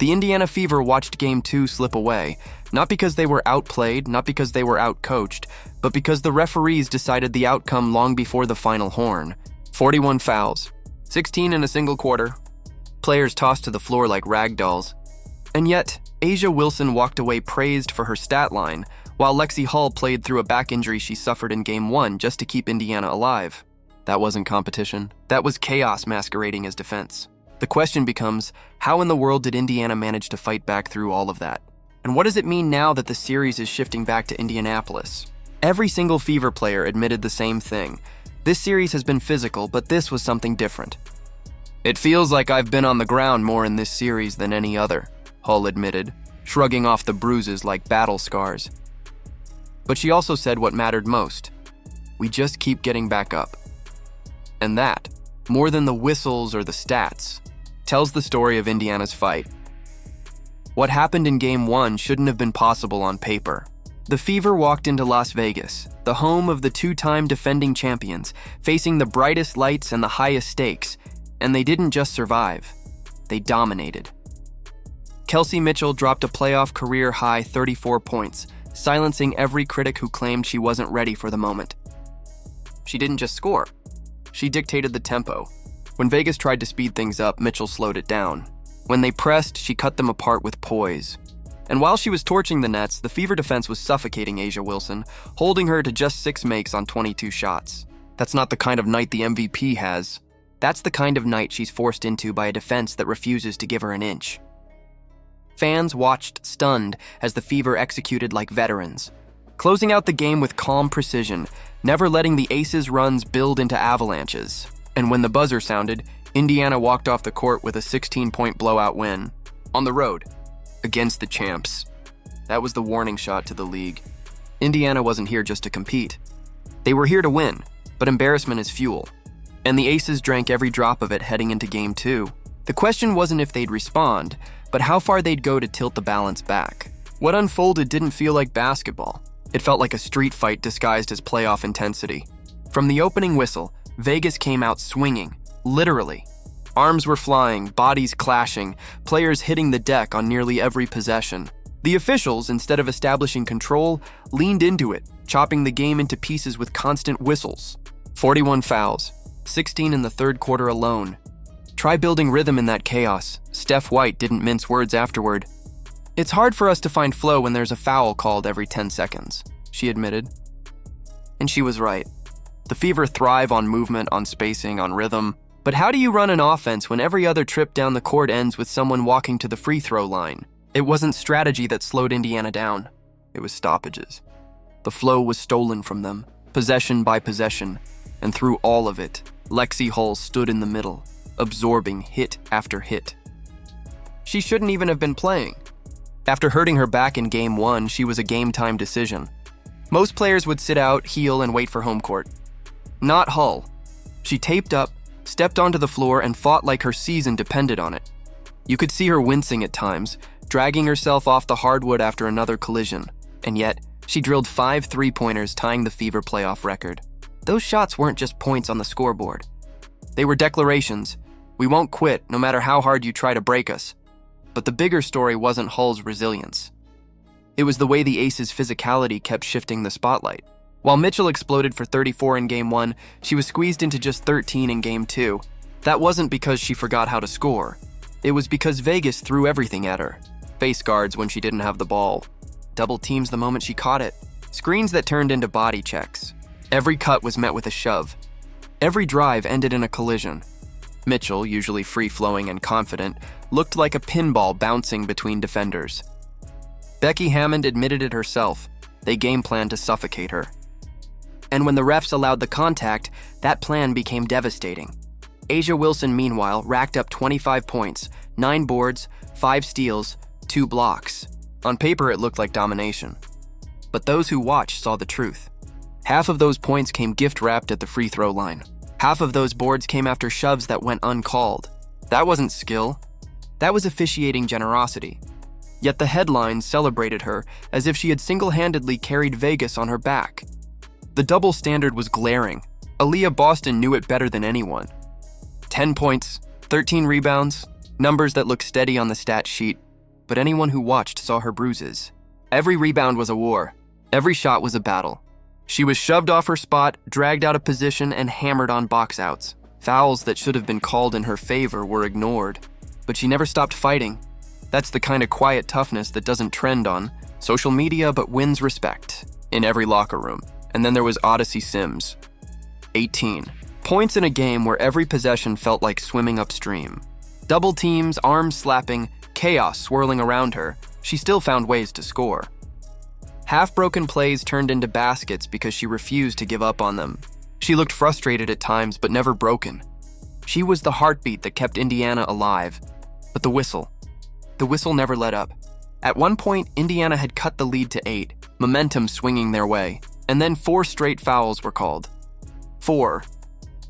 The Indiana Fever watched Game 2 slip away, not because they were outplayed, not because they were outcoached, but because the referees decided the outcome long before the final horn. 41 fouls, 16 in a single quarter. Players tossed to the floor like ragdolls. And yet, A'ja Wilson walked away praised for her stat line, while Lexi Hull played through a back injury she suffered in Game 1 just to keep Indiana alive. That wasn't competition. That was chaos masquerading as defense. The question becomes, how in the world did Indiana manage to fight back through all of that? And what does it mean now that the series is shifting back to Indianapolis? Every single Fever player admitted the same thing. This series has been physical, but this was something different. "It feels like I've been on the ground more in this series than any other," Hull admitted, shrugging off the bruises like battle scars. But she also said what mattered most. "We just keep getting back up." And that, more than the whistles or the stats, tells the story of Indiana's fight. What happened in Game 1 shouldn't have been possible on paper. The Fever walked into Las Vegas, the home of the two-time defending champions, facing the brightest lights and the highest stakes, and they didn't just survive, they dominated. Kelsey Mitchell dropped a playoff career-high 34 points, silencing every critic who claimed she wasn't ready for the moment. She didn't just score, she dictated the tempo. When Vegas tried to speed things up, Mitchell slowed it down. When they pressed, she cut them apart with poise. And while she was torching the Nets, the Fever defense was suffocating A'ja Wilson, holding her to just 6 makes on 22 shots. That's not the kind of night the MVP has. That's the kind of night she's forced into by a defense that refuses to give her an inch. Fans watched stunned as the Fever executed like veterans, closing out the game with calm precision, never letting the Aces' runs build into avalanches. And when the buzzer sounded, Indiana walked off the court with a 16-point blowout win. On the road, against the champs. That was the warning shot to the league. Indiana wasn't here just to compete. They were here to win, but embarrassment is fuel. And the Aces drank every drop of it heading into Game 2. The question wasn't if they'd respond, but how far they'd go to tilt the balance back. What unfolded didn't feel like basketball. It felt like a street fight disguised as playoff intensity. From the opening whistle, Vegas came out swinging, literally. Arms were flying, bodies clashing, players hitting the deck on nearly every possession. The officials, instead of establishing control, leaned into it, chopping the game into pieces with constant whistles. 41 fouls, 16 in the third quarter alone. Try building rhythm in that chaos. Steph White didn't mince words afterward. "It's hard for us to find flow when there's a foul called every 10 seconds, she admitted. And she was right. The Fever thrive on movement, on spacing, on rhythm. But how do you run an offense when every other trip down the court ends with someone walking to the free throw line? It wasn't strategy that slowed Indiana down. It was stoppages. The flow was stolen from them, possession by possession. And through all of it, Lexi Hull stood in the middle, absorbing hit after hit. She shouldn't even have been playing. After hurting her back in Game 1, she was a game-time decision. Most players would sit out, heal, and wait for home court. Not Hull. She taped up, stepped onto the floor, and fought like her season depended on it. You could see her wincing at times, dragging herself off the hardwood after another collision. And yet, she drilled 5 three-pointers, tying the Fever playoff record. Those shots weren't just points on the scoreboard. They were declarations. We won't quit, no matter how hard you try to break us. But the bigger story wasn't Hull's resilience. It was the way the Aces' physicality kept shifting the spotlight. While Mitchell exploded for 34 in Game 1, she was squeezed into just 13 in Game 2. That wasn't because she forgot how to score. It was because Vegas threw everything at her. Face guards when she didn't have the ball. Double teams the moment she caught it. Screens that turned into body checks. Every cut was met with a shove. Every drive ended in a collision. Mitchell, usually free-flowing and confident, looked like a pinball bouncing between defenders. Becky Hammond admitted it herself. They game-planned to suffocate her. And when the refs allowed the contact, that plan became devastating. A'ja Wilson, meanwhile, racked up 25 points, 9 boards, 5 steals, 2 blocks. On paper, it looked like domination. But those who watched saw the truth. Half of those points came gift-wrapped at the free throw line. Half of those boards came after shoves that went uncalled. That wasn't skill. That was officiating generosity. Yet the headlines celebrated her as if she had single-handedly carried Vegas on her back. The double standard was glaring. Aaliyah Boston knew it better than anyone. 10 points, 13 rebounds, numbers that looked steady on the stat sheet, but anyone who watched saw her bruises. Every rebound was a war. Every shot was a battle. She was shoved off her spot, dragged out of position, and hammered on box outs. Fouls that should have been called in her favor were ignored, but she never stopped fighting. That's the kind of quiet toughness that doesn't trend on social media but wins respect in every locker room. And then there was Odyssey Sims. 18. Points in a game where every possession felt like swimming upstream. Double teams, arms slapping, chaos swirling around her, she still found ways to score. Half-broken plays turned into baskets because she refused to give up on them. She looked frustrated at times but never broken. She was the heartbeat that kept Indiana alive. But the whistle never let up. At one point, Indiana had cut the lead to 8, momentum swinging their way, and then 4 straight fouls were called. 4.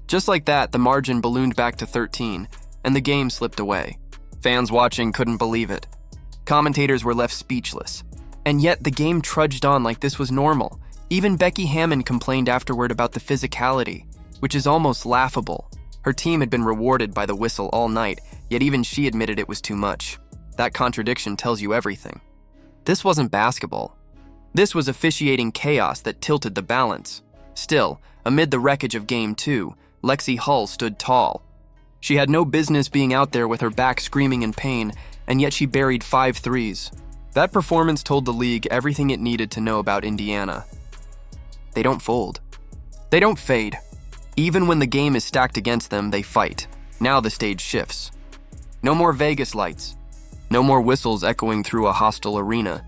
Just like that, the margin ballooned back to 13, and the game slipped away. Fans watching couldn't believe it. Commentators were left speechless. And yet the game trudged on like this was normal. Even Becky Hammon complained afterward about the physicality, which is almost laughable. Her team had been rewarded by the whistle all night, yet even she admitted it was too much. That contradiction tells you everything. This wasn't basketball. This was officiating chaos that tilted the balance. Still, amid the wreckage of Game 2, Lexi Hull stood tall. She had no business being out there with her back screaming in pain, and yet she buried 5 threes. That performance told the league everything it needed to know about Indiana. They don't fold. They don't fade. Even when the game is stacked against them, they fight. Now the stage shifts. No more Vegas lights. No more whistles echoing through a hostile arena.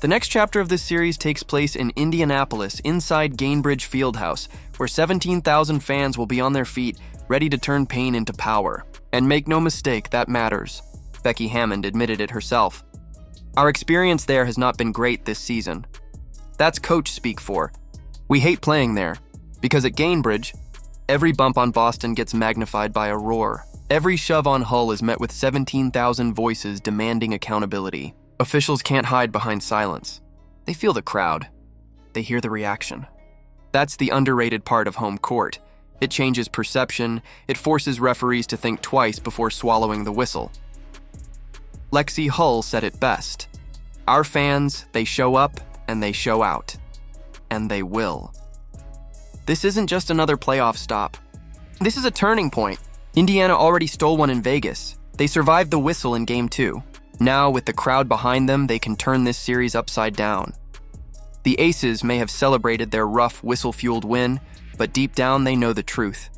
The next chapter of this series takes place in Indianapolis, inside Gainbridge Fieldhouse, where 17,000 fans will be on their feet, ready to turn pain into power. And make no mistake, that matters. Becky Hammond admitted it herself. Our experience there has not been great this season. That's coach speak for. We hate playing there, because at Gainbridge, every bump on Boston gets magnified by a roar. Every shove on Hull is met with 17,000 voices demanding accountability. Officials can't hide behind silence. They feel the crowd. They hear the reaction. That's the underrated part of home court. It changes perception. It forces referees to think twice before swallowing the whistle. Lexi Hull said it best. Our fans, they show up and they show out. And they will. This isn't just another playoff stop. This is a turning point. Indiana already stole one in Vegas. They survived the whistle in Game 2. Now, with the crowd behind them, they can turn this series upside down. The Aces may have celebrated their rough, whistle-fueled win, but deep down they know the truth.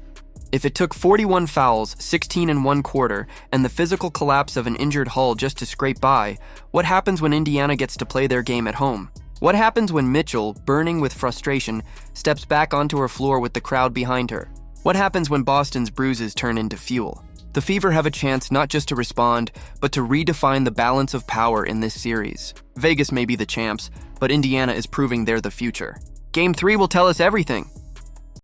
If it took 41 fouls, 16 in one quarter, and the physical collapse of an injured Hull just to scrape by, what happens when Indiana gets to play their game at home? What happens when Mitchell, burning with frustration, steps back onto her floor with the crowd behind her? What happens when Boston's bruises turn into fuel? The Fever have a chance not just to respond, but to redefine the balance of power in this series. Vegas may be the champs, but Indiana is proving they're the future. Game 3 will tell us everything.